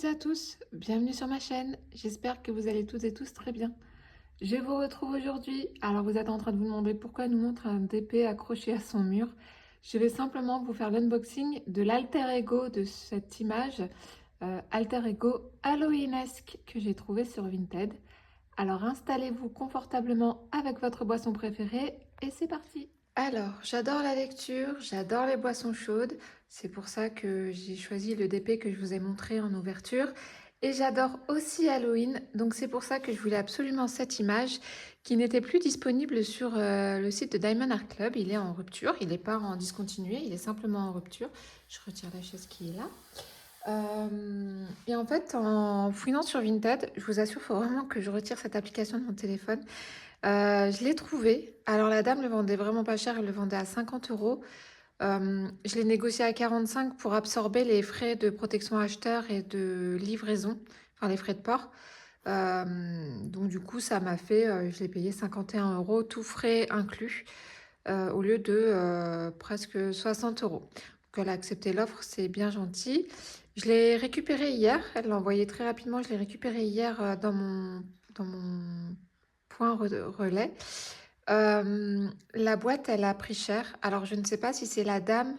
toutes et à tous, bienvenue sur ma chaîne, j'espère que vous allez toutes et tous très bien. Je vous retrouve aujourd'hui, alors vous êtes en train de vous demander pourquoi elle nous montre un DP accroché à son mur. Je vais simplement vous faire l'unboxing de l'alter ego de cette image, alter ego Halloweenesque que j'ai trouvé sur Vinted. Alors installez-vous confortablement avec votre boisson préférée et c'est parti. Alors, j'adore la lecture, j'adore les boissons chaudes. C'est pour ça que j'ai choisi le DP que je vous ai montré en ouverture. Et j'adore aussi Halloween, donc c'est pour ça que je voulais absolument cette image qui n'était plus disponible sur le site de Diamond Art Club. Il est en rupture, il n'est pas en discontinué, il est simplement en rupture. Je retire la chaise qui est là. Et en fait, en fouillant sur Vinted, je vous assure, il faut vraiment que je retire cette application de mon téléphone. Je l'ai trouvé. Alors la dame le vendait vraiment pas cher, elle le vendait à 50 euros. Je l'ai négocié à 45 pour absorber les frais de protection acheteur et de livraison, enfin les frais de port. Donc du coup, ça m'a fait, je l'ai payé 51 euros, tout frais inclus, au lieu de presque 60 euros. Donc elle a accepté l'offre, c'est bien gentil. Je l'ai récupéré hier, elle l'a envoyé très rapidement, je l'ai récupéré hier dans mon point relais. La boîte, elle a pris cher. Alors, je ne sais pas si c'est la dame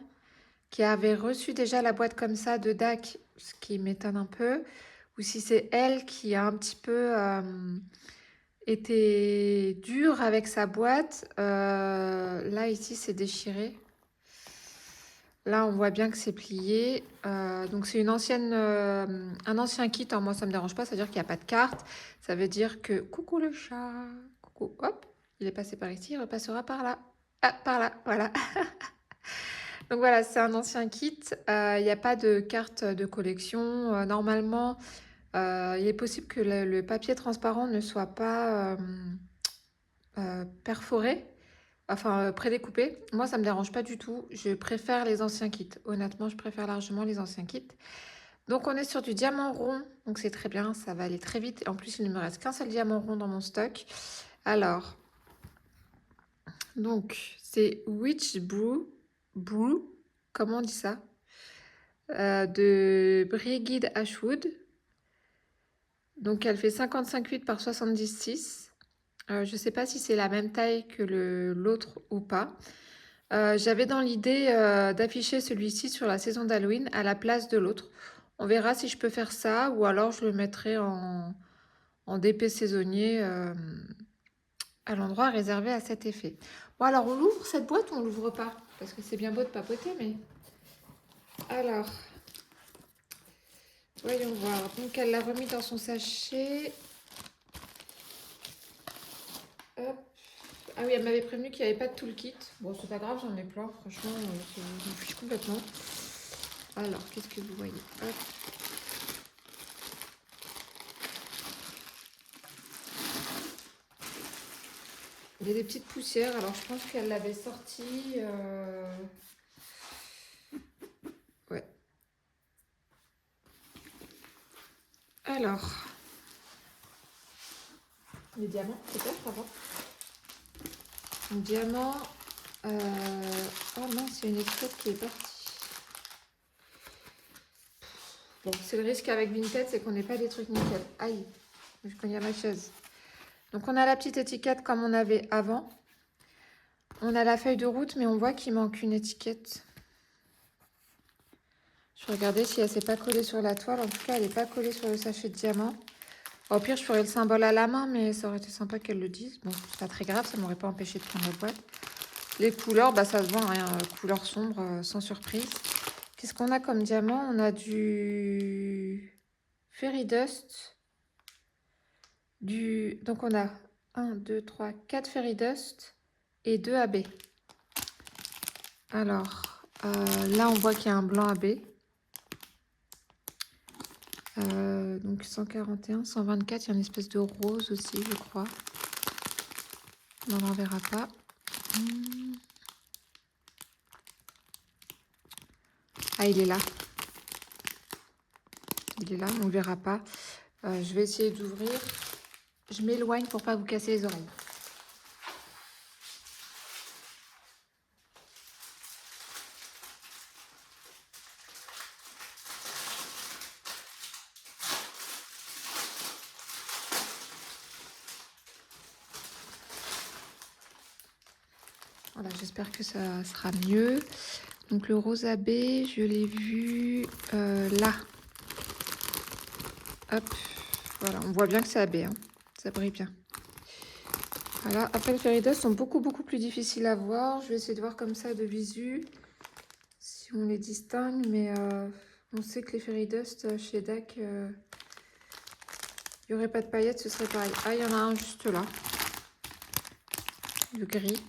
qui avait reçu déjà la boîte comme ça de DAC, ce qui m'étonne un peu, ou si c'est elle qui a un petit peu été dure avec sa boîte. Là, ici, c'est déchiré. Là, on voit bien que c'est plié. Donc, c'est un ancien kit. Alors, moi, ça me dérange pas. Ça veut dire qu'il n'y a pas de carte. Ça veut dire que... Coucou le chat. Coucou. Hop. Il est passé par ici. Il repassera par là. Ah, par là. Voilà. Donc, voilà, c'est un ancien kit. Il n'y a pas de carte de collection. Normalement, il est possible que le papier transparent ne soit pas perforé. Enfin, prédécoupé. Moi, ça me dérange pas du tout. Je préfère les anciens kits. Honnêtement, je préfère largement les anciens kits. Donc, on est sur du diamant rond. Donc, c'est très bien. Ça va aller très vite. En plus, il ne me reste qu'un seul diamant rond dans mon stock. Alors, donc, c'est Witch Brew. Comment on dit ça? De Brigid Ashwood. Donc, elle fait 55,8 par 76. Je ne sais pas si c'est la même taille que l'autre ou pas. J'avais dans l'idée d'afficher celui-ci sur la saison d'Halloween à la place de l'autre. On verra si je peux faire ça ou alors je le mettrai en DP saisonnier à l'endroit réservé à cet effet. Bon, alors on l'ouvre cette boîte ou on l'ouvre pas? Parce que c'est bien beau de papoter, mais... Alors, voyons voir. Donc elle l'a remis dans son sachet. Hop. Ah oui, elle m'avait prévenu qu'il n'y avait pas de tout le kit. Bon, c'est pas grave, j'en ai plein. Franchement, je m'en fiche complètement. Alors, qu'est-ce que vous voyez? Hop. Il y a des petites poussières. Alors, je pense qu'elle l'avait sorti. Ouais. Alors, les diamants, peut-être avant. Un diamant. Oh non, c'est une extraite qui est partie. Bon, c'est le risque avec Vinted, c'est qu'on n'ait pas des trucs nickel. Aïe, je cogne à ma chaise. Donc, on a la petite étiquette comme on avait avant. On a la feuille de route, mais on voit qu'il manque une étiquette. Je vais regarder si elle ne s'est pas collée sur la toile. En tout cas, elle n'est pas collée sur le sachet de diamant. Au pire, je ferais le symbole à la main, mais ça aurait été sympa qu'elle le dise. Bon, c'est pas très grave, ça ne m'aurait pas empêché de prendre la boîte. Les couleurs, bah, ça se voit, hein, couleur sombre, sans surprise. Qu'est-ce qu'on a comme diamant? On a du Fairy Dust. Donc, on a 1, 2, 3, 4 Fairy Dust et 2 AB. Alors, là, on voit qu'il y a un blanc AB. Donc 141, 124, il y a une espèce de rose aussi, je crois. On n'en verra pas. Ah, il est là. Il est là, on ne verra pas. Je vais essayer d'ouvrir. Je m'éloigne pour pas vous casser les oreilles. Voilà, j'espère que ça sera mieux. Donc le rose AB, je l'ai vu là. Hop, voilà, on voit bien que c'est AB, hein. Ça brille bien. Voilà, après les fairy dust sont beaucoup plus difficiles à voir. Je vais essayer de voir comme ça de visu, si on les distingue, mais on sait que les fairy dust chez DAC, il n'y aurait pas de paillettes, ce serait pareil. Ah, il y en a un juste là, le gris.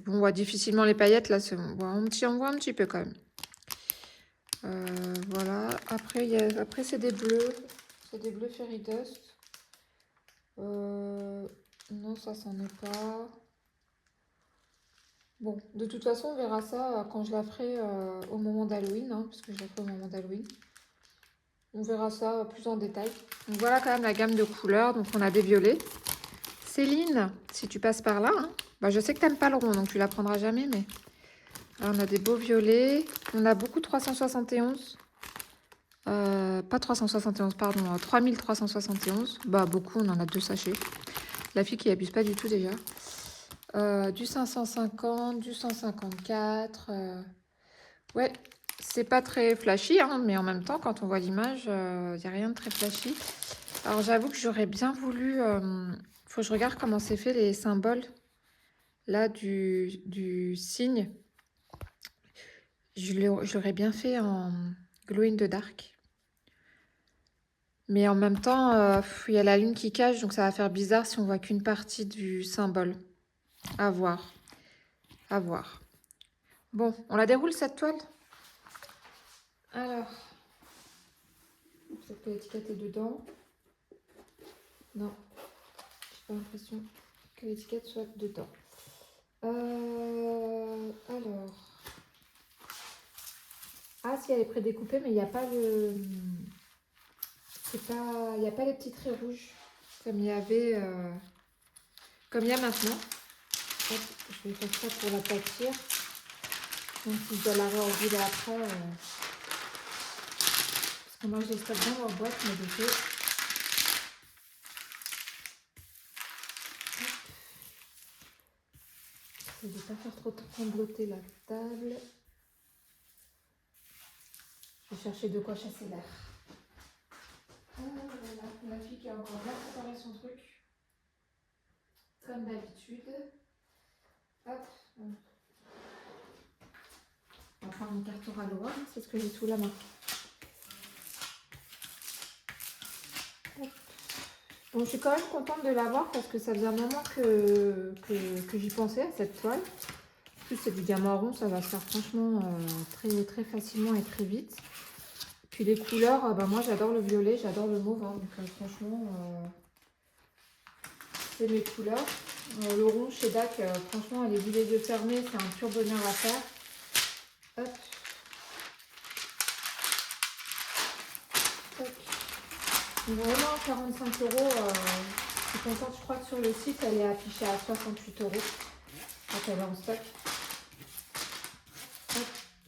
Bon, on voit difficilement les paillettes, là, on voit un petit peu quand même. Voilà, après c'est des bleus fairy dust. Non, ça c'en est pas. Bon, de toute façon, on verra ça quand je la ferai au moment d'Halloween, hein, parce que je la ferai au moment d'Halloween. On verra ça plus en détail. Donc voilà quand même la gamme de couleurs. Donc on a des violets. Céline, si tu passes par là, hein, bah, je sais que tu n'aimes pas le rond, donc tu la prendras jamais, mais là, on a des beaux violets. On a beaucoup 371. Pas 371, pardon, 3371. Bah beaucoup, on en a 2 sachets. La fille qui abuse pas du tout déjà. Du 550, du 154. Ouais, c'est pas très flashy, hein, mais en même temps, quand on voit l'image, il n'y a rien de très flashy. Alors j'avoue que j'aurais bien voulu... faut que je regarde comment c'est fait les symboles là du signe. Je l'aurais bien fait en glow in the dark. Mais en même temps, il y a la lune qui cache, donc ça va faire bizarre si on voit qu'une partie du symbole. À voir. À voir. Bon, on la déroule cette toile. Alors, peut-être que l'étiquette est dedans. Non, j'ai pas l'impression que l'étiquette soit dedans. Alors. Ah, si elle est prédécoupée, mais il n'y a pas le. Il n'y a pas les petits traits rouges comme il y avait. Comme il y a maintenant. Hop, je vais faire ça pour la pâtir. Donc si je dois la réenrouler après. Parce que moi je les stocke dans leur boîte, mais de fait. Je ne vais pas faire trop trembloter la table. Je vais chercher de quoi chasser l'air. Ah, voilà, la fille qui a encore bien préparé son truc. Comme d'habitude. Hop. On va prendre une carte Ralois, c'est ce que j'ai sous la main. Hop. Bon, je suis quand même contente de l'avoir parce que ça faisait un moment que j'y pensais à cette toile. En plus, c'est du diamant rond, ça va se faire franchement très facilement et très vite. Puis les couleurs, bah, moi j'adore le violet, j'adore le mauve, hein, donc franchement, c'est mes couleurs. Le rond chez DAC, franchement, elle est vue les yeux fermés, c'est un pur bonheur à faire. Hop. Hop. Donc vraiment 45 €, je suis contente, je crois que sur le site, elle est affichée à 68 € quand elle est en stock.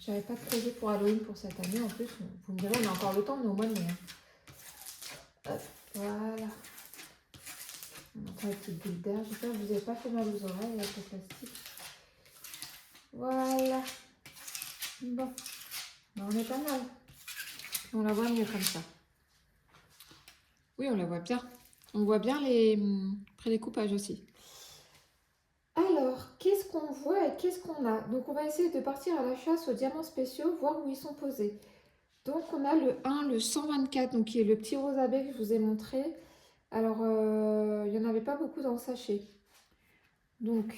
J'avais pas de projet pour Halloween pour cette année en plus. Vous me direz, on a encore le temps, mais au mois de mai. Hop, voilà. On entend les petites bulles d'air. J'espère que vous n'avez pas fait mal aux oreilles avec le plastique. Voilà. Bon, on est pas mal. On la voit mieux comme ça. Oui, on la voit bien. On voit bien les prédécoupages aussi. Alors, qu'est-ce qu'on voit et qu'est-ce qu'on a? Donc, on va essayer de partir à la chasse aux diamants spéciaux, voir où ils sont posés. Donc, on a le 1, le 124, donc qui est le petit rose abeille que je vous ai montré. Alors, il n'y en avait pas beaucoup dans le sachet. Donc,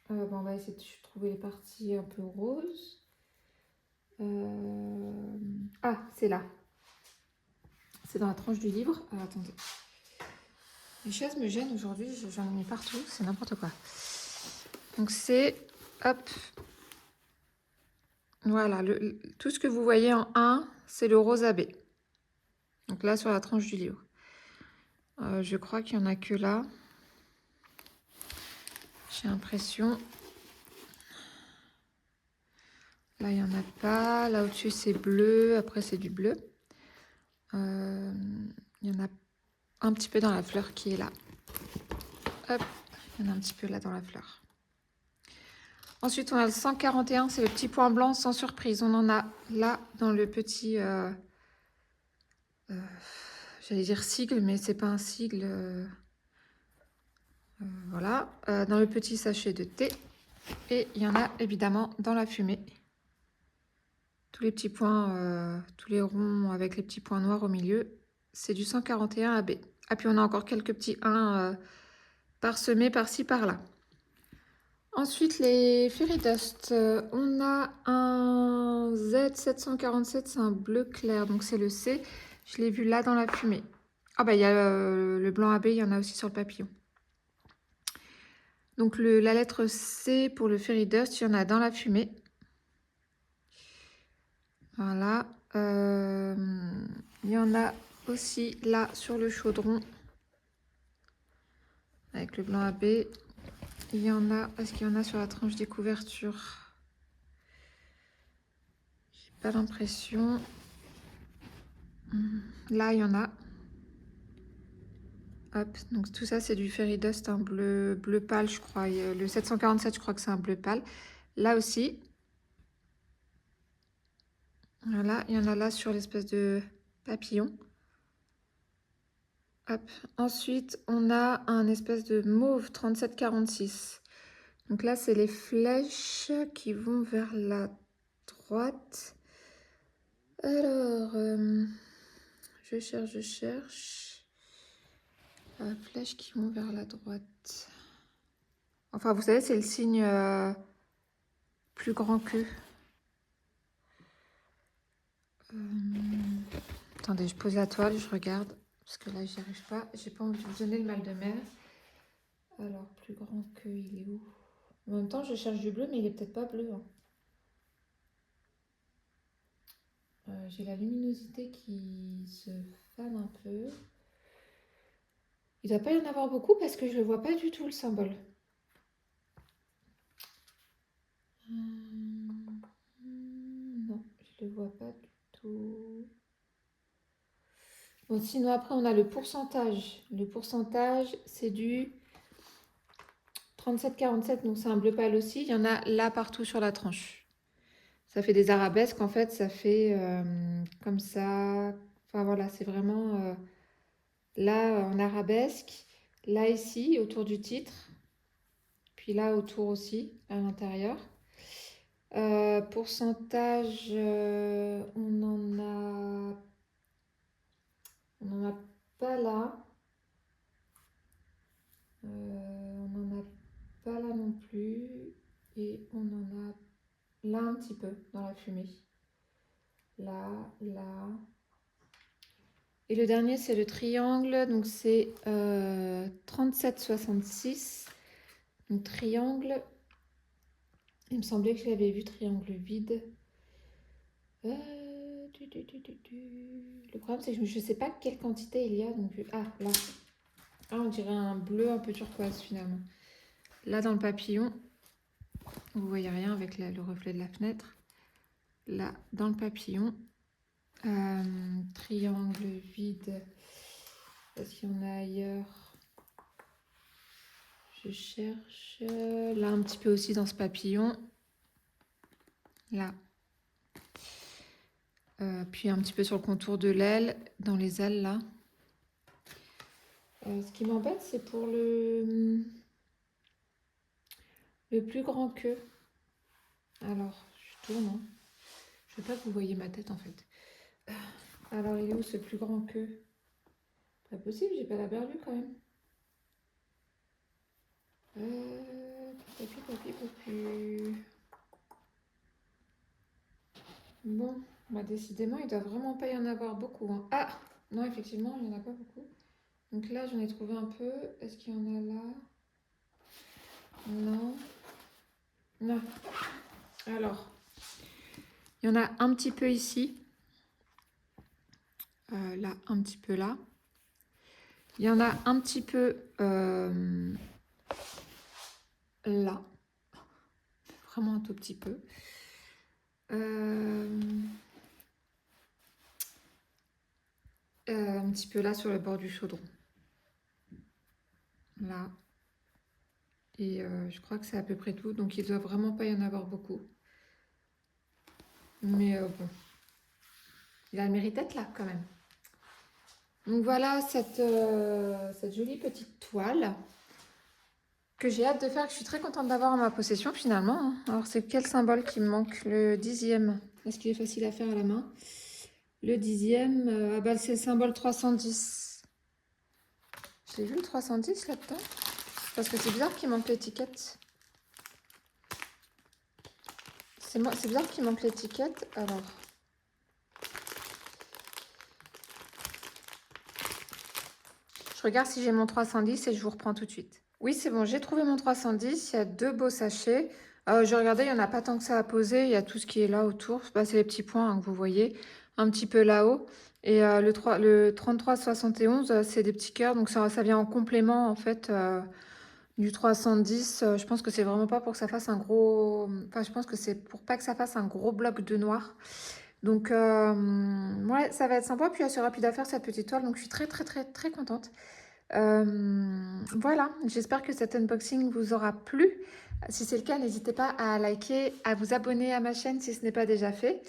bon, on va essayer de trouver les parties un peu roses. Ah, c'est là. C'est dans la tranche du livre. Alors, attendez. Les chaises me gênent aujourd'hui, j'en ai mis partout, c'est n'importe quoi. Donc c'est, hop, voilà, tout ce que vous voyez en 1, c'est le rose AB. Donc là, sur la tranche du livre. Je crois qu'il n'y en a que là. J'ai l'impression. Là, il n'y en a pas. Là, au-dessus, c'est bleu. Après, c'est du bleu. Il y en a un petit peu dans la fleur qui est là. Hop, il y en a un petit peu là dans la fleur. Ensuite, on a le 141, c'est le petit point blanc sans surprise. On en a là dans le petit, j'allais dire sigle, mais c'est pas un sigle. Voilà, dans le petit sachet de thé. Et il y en a évidemment dans la fumée. Tous les petits points, tous les ronds avec les petits points noirs au milieu, c'est du 141 AB. Ah, puis on a encore quelques petits 1 parsemés par-ci par-là. Ensuite, les Fairy Dust. On a un Z747, c'est un bleu clair, donc c'est le C. Je l'ai vu là dans la fumée. Ah bah il y a le blanc AB, il y en a aussi sur le papillon. Donc la lettre C pour le Fairy Dust, il y en a dans la fumée. Voilà. Il y en a aussi là sur le chaudron. Avec le blanc AB. Il y en a. Est-ce qu'il y en a sur la tranche des couvertures? J'ai pas l'impression. Là, il y en a. Hop, donc tout ça, c'est du Fairy Dust, un bleu pâle, je crois. Le 747, je crois que c'est un bleu pâle. Là aussi. Voilà, il y en a là sur l'espèce de papillon. Hop. Ensuite, on a un espèce de mauve 3746. Donc là, c'est les flèches qui vont vers la droite. Alors, je cherche. Flèches qui vont vers la droite. Enfin, vous savez, c'est le signe plus grand que. Attendez, je pose la toile, je regarde. Parce que là, j'y arrive pas. J'ai pas envie de vous donner le mal de mer. Alors, plus grand que, il est où? En même temps, je cherche du bleu, mais il est peut-être pas bleu. Hein. J'ai la luminosité qui se fane un peu. Il ne doit pas y en avoir beaucoup parce que je ne le vois pas du tout, le symbole. Non, je ne le vois pas du tout. Bon, sinon, après, on a le pourcentage. Le pourcentage, c'est du 37,47, donc c'est un bleu pâle aussi. Il y en a là partout sur la tranche. Ça fait des arabesques, en fait, ça fait comme ça. Enfin, voilà, c'est vraiment là en arabesque. Là, ici, autour du titre. Puis là, autour aussi, à l'intérieur. Pourcentage, on n'en a pas là. On n'en a pas là non plus. Et on en a là un petit peu dans la fumée. Là, là. Et le dernier, c'est le triangle. Donc, c'est 37,66. Donc, triangle. Il me semblait que je l'avais vu, triangle vide. Le problème, c'est que je ne sais pas quelle quantité il y a. Donc, ah, là. Ah, on dirait un bleu un peu turquoise, finalement. Là, dans le papillon, vous voyez rien avec le reflet de la fenêtre. Là, dans le papillon, triangle vide. Est-ce qu'il y en a ailleurs? Je cherche. Là, un petit peu aussi dans ce papillon. Là. Puis un petit peu sur le contour de l'aile, dans les ailes, là. Ce qui m'embête, c'est pour le plus grand que. Alors, je tourne. Hein. Je veux pas que vous voyez ma tête, en fait. Alors, il est où ce plus grand que? Pas possible, j'ai pas la berlue quand même. Bon, bah décidément, il doit vraiment pas y en avoir beaucoup. Hein. Ah! Non, effectivement, il n'y en a pas beaucoup. Donc là, j'en ai trouvé un peu. Est-ce qu'il y en a là? Non. Non. Alors, il y en a un petit peu ici. Là, un petit peu là. Il y en a un petit peu là. Vraiment un tout petit peu. Un petit peu là sur le bord du chaudron. Là. Et je crois que c'est à peu près tout. Donc, il doit vraiment pas y en avoir beaucoup. Mais bon, il a le mérite d'être là quand même. Donc voilà cette jolie petite toile que j'ai hâte de faire, que je suis très contente d'avoir en ma possession finalement, hein. Alors c'est quel symbole qui me manque? Le 10e. Est-ce qu'il est facile à faire à la main? Le 10e, ah bah, c'est le symbole 310. J'ai vu le 310 là-dedans? Parce que c'est bizarre qu'il manque l'étiquette. C'est bizarre qu'il manque l'étiquette. Alors, je regarde si j'ai mon 310 et je vous reprends tout de suite. Oui, c'est bon, j'ai trouvé mon 310. Il y a deux beaux sachets. Je regardais, il n'y en a pas tant que ça à poser. Il y a tout ce qui est là autour. Bah, c'est les petits points hein, que vous voyez, un petit peu là-haut. Et le 3371, c'est des petits cœurs. Donc ça vient en complément en fait du 310. Je pense que c'est vraiment pas pour que ça fasse un gros. Enfin, je pense que c'est pour pas que ça fasse un gros bloc de noir. Donc, ouais, ça va être sympa. Puis, elle sera rapide à faire cette petite toile. Donc, je suis très, très, très, très contente. Voilà, j'espère que cet unboxing vous aura plu. Si c'est le cas, n'hésitez pas à liker, à vous abonner à ma chaîne si ce n'est pas déjà fait.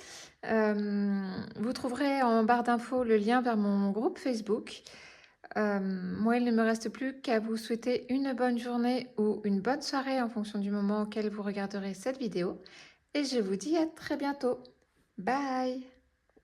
Vous trouverez en barre d'infos le lien vers mon groupe Facebook. Moi, il ne me reste plus qu'à vous souhaiter une bonne journée ou une bonne soirée en fonction du moment auquel vous regarderez cette vidéo. Et je vous dis à très bientôt. Bye!